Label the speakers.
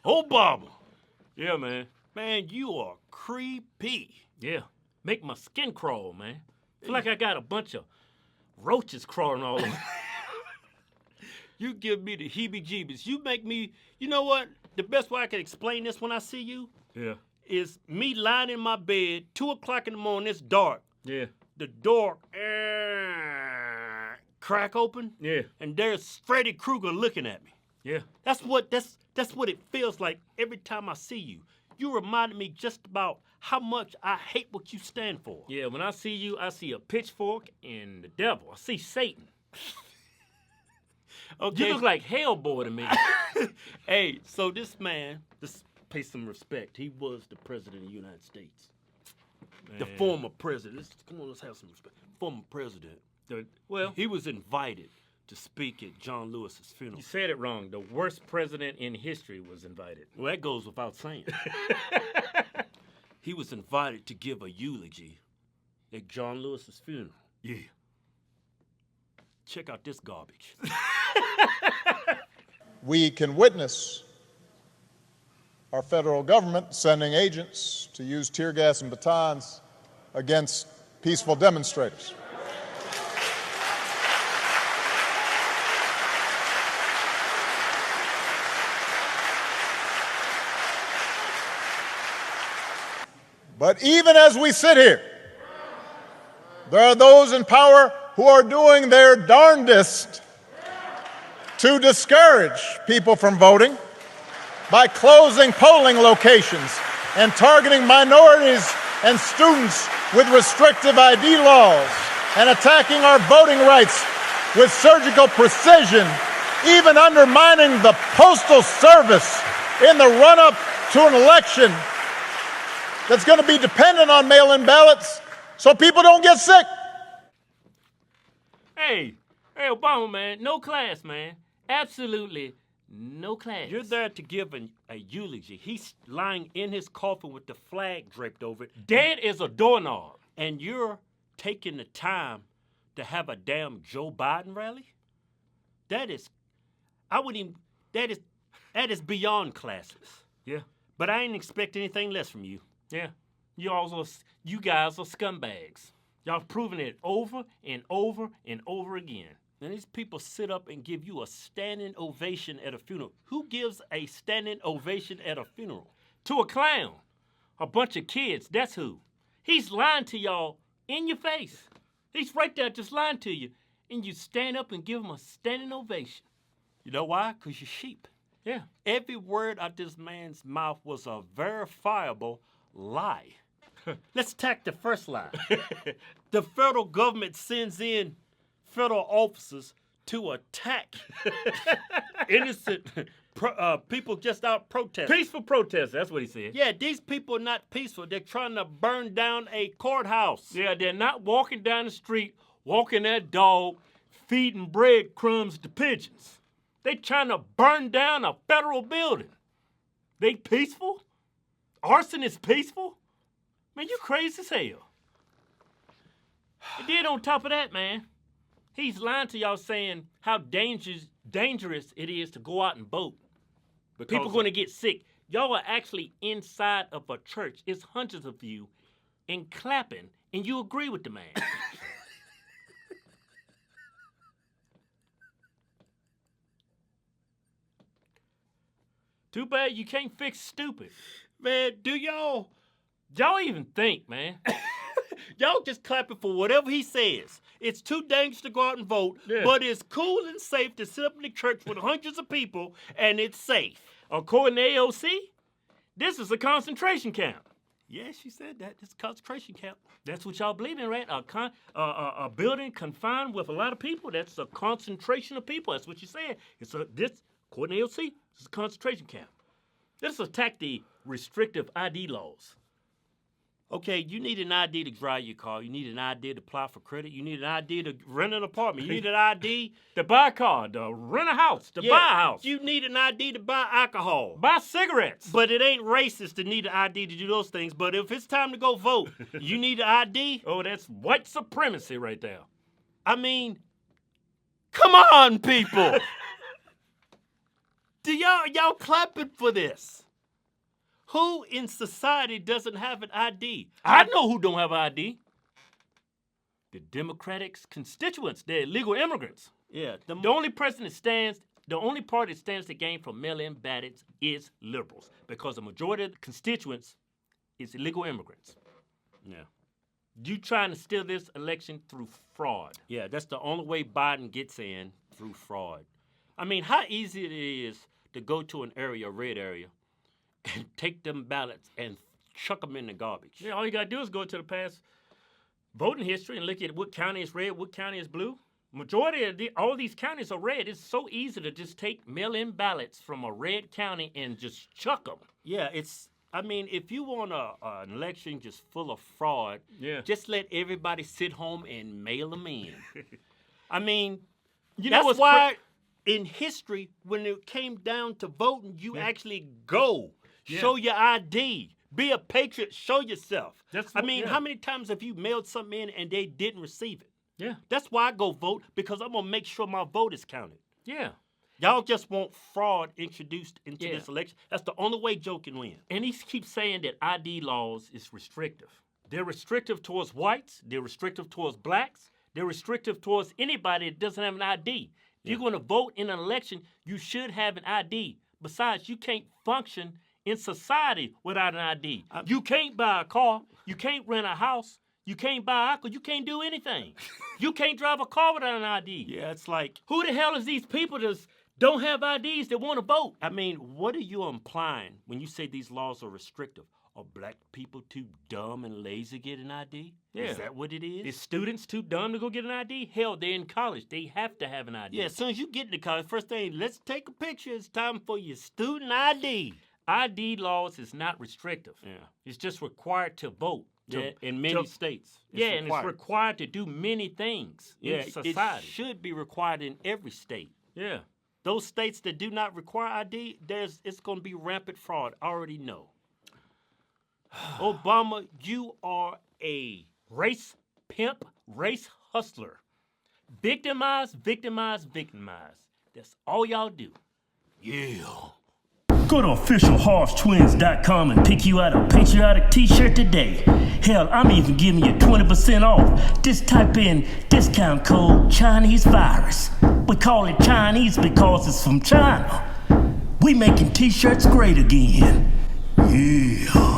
Speaker 1: Obama.
Speaker 2: Yeah, man.
Speaker 1: Man, you are creepy.
Speaker 2: Yeah. Make my skin crawl, man. Feel like I got a bunch of roaches crawling all over.
Speaker 1: You give me the heebie-jeebies. You make me, you know what? The best way I can explain this when I see you
Speaker 2: Yeah.
Speaker 1: is me lying in my bed, 2 o'clock in the morning, it's dark.
Speaker 2: Yeah.
Speaker 1: The door crack open.
Speaker 2: Yeah.
Speaker 1: And there's Freddy Krueger looking at me.
Speaker 2: Yeah.
Speaker 1: That's what it feels like every time I see you. You reminded me just about how much I hate what you stand for.
Speaker 2: Yeah, when I see you, I see a pitchfork and the devil. I see Satan.
Speaker 1: Okay.
Speaker 2: You look like Hellboy to me.
Speaker 1: Hey, so this man, let's pay some respect. He was the president of the United States.
Speaker 2: Man.
Speaker 1: The former president. Come on, let's have some respect. Former president.
Speaker 2: Well,
Speaker 1: He was invited to speak at John Lewis's funeral.
Speaker 2: you said it wrong. The worst president in history was invited.
Speaker 1: Well, that goes without saying. He was invited to give a eulogy at John Lewis's funeral.
Speaker 2: Yeah.
Speaker 1: Check out this garbage.
Speaker 3: We can witness our federal government sending agents to use tear gas and batons against peaceful demonstrators. But even as we sit here, there are those in power who are doing their darndest to discourage people from voting by closing polling locations and targeting minorities and students with restrictive ID laws and attacking our voting rights with surgical precision, even undermining the Postal Service in the run-up to an election that's going to be dependent on mail-in ballots so people don't get sick.
Speaker 2: Hey, Obama, man, no class, man. Absolutely no class.
Speaker 1: You're there to give a eulogy. He's lying in his coffin with the flag draped over it.
Speaker 2: Dead as a doorknob.
Speaker 1: And you're taking the time to have a damn Joe Biden rally? That is beyond classless.
Speaker 2: Yeah.
Speaker 1: But I ain't expect anything less from you.
Speaker 2: Yeah. You guys are scumbags. Y'all proven it over and over and over again.
Speaker 1: And these people sit up and give you a standing ovation at a funeral. Who gives a standing ovation at a funeral?
Speaker 2: To a clown. A bunch of kids, that's who. He's lying to y'all in your face. He's right there just lying to you. And you stand up and give him a standing ovation.
Speaker 1: You know why? Because you're sheep.
Speaker 2: Yeah.
Speaker 1: Every word out this man's mouth was a verifiable lie. Let's attack the first lie. The federal government sends in federal officers to attack innocent people just out protesting.
Speaker 2: Peaceful protest, that's what he said.
Speaker 1: Yeah, these people are not peaceful. They're trying to burn down a courthouse.
Speaker 2: Yeah, they're not walking down the street, walking that dog, feeding breadcrumbs to pigeons. They trying to burn down a federal building. They peaceful? Arson is peaceful? Man, you crazy as hell. And then on top of that, man, he's lying to y'all saying how dangerous it is to go out and vote. People are going to get sick. Y'all are actually inside of a church. It's hundreds of you and clapping, and you agree with the man. Too bad you can't fix stupid.
Speaker 1: Man, do y'all
Speaker 2: even think, man?
Speaker 1: y'all just clapping for whatever he says. It's too dangerous to go out and vote, but it's cool and safe to sit up in the church with hundreds of people, and it's safe.
Speaker 2: According to AOC, this is a concentration camp.
Speaker 1: Yeah, she said that. It's a concentration camp.
Speaker 2: That's what y'all believe in, right? A building confined with a lot of people. That's a concentration of people. That's what she said. According to AOC, it's a concentration camp. Let's attack the restrictive ID laws.
Speaker 1: Okay, you need an ID to drive your car. You need an ID to apply for credit. You need an ID to rent an apartment. You need an ID
Speaker 2: to buy a car, to rent a house, to buy a house.
Speaker 1: You need an ID to buy alcohol.
Speaker 2: Buy cigarettes.
Speaker 1: But it ain't racist to need an ID to do those things. But if it's time to go vote, you need an ID.
Speaker 2: Oh, that's white supremacy right there.
Speaker 1: I mean, come on, people. Do y'all clapping for this? Who in society doesn't have an ID?
Speaker 2: I know who don't have ID. The Democratic constituents, they're illegal immigrants.
Speaker 1: Yeah.
Speaker 2: The only party that stands to gain from mail-in ballots is liberals, because the majority of the constituents is illegal immigrants.
Speaker 1: Yeah.
Speaker 2: You trying to steal this election through fraud.
Speaker 1: Yeah, that's the only way Biden gets in, through fraud. I mean, how easy it is to go to an area, a red area, and take them ballots and chuck them in the garbage.
Speaker 2: Yeah, all you got to do is go to the past voting history and look at what county is red, what county is blue. Majority of all these counties are red. It's so easy to just take mail-in ballots from a red county and just chuck them.
Speaker 1: Yeah, I mean, if you want an election just full of fraud, just let everybody sit home and mail them in. I mean, that's why in history, when it came down to voting, you actually go. Show your ID. Be a patriot. Show yourself. How many times have you mailed something in and they didn't receive it?
Speaker 2: Yeah.
Speaker 1: That's why I go vote, because I'm going to make sure my vote is counted.
Speaker 2: Yeah.
Speaker 1: Y'all just want fraud introduced into this election. That's the only way Joe can win.
Speaker 2: And he keeps saying that ID laws is restrictive. They're restrictive towards whites. They're restrictive towards blacks. They're restrictive towards anybody that doesn't have an ID. If you're going to vote in an election, you should have an ID. Besides, you can't function in society without an ID. You can't buy a car. You can't rent a house. You can't buy alcohol. You can't do anything. You can't drive a car without an ID.
Speaker 1: Yeah, it's like,
Speaker 2: who the hell is these people that don't have IDs that want to vote?
Speaker 1: I mean, what are you implying when you say these laws are restrictive? Are black people too dumb and lazy to get an ID?
Speaker 2: Yeah.
Speaker 1: Is that what it is?
Speaker 2: Is students too dumb to go get an ID? Hell, they're in college. They have to have an ID.
Speaker 1: Yeah, as soon as you get into college, first thing, let's take a picture. It's time for your student ID.
Speaker 2: ID laws is not restrictive.
Speaker 1: Yeah.
Speaker 2: It's just required to vote.
Speaker 1: In many states.
Speaker 2: And it's required to do many things in society.
Speaker 1: It should be required in every state.
Speaker 2: Yeah.
Speaker 1: Those states that do not require ID, it's going to be rampant fraud. I already know. Obama, you are a
Speaker 2: race pimp, race hustler. Victimize, victimize, victimize. That's all y'all do.
Speaker 1: Yeah.
Speaker 2: Go to officialhodgetwins.com and pick you out a patriotic t-shirt today. Hell, I'm even giving you 20% off. Just type in discount code Chinese virus. We call it Chinese because it's from China. We making t-shirts great again. Yeah.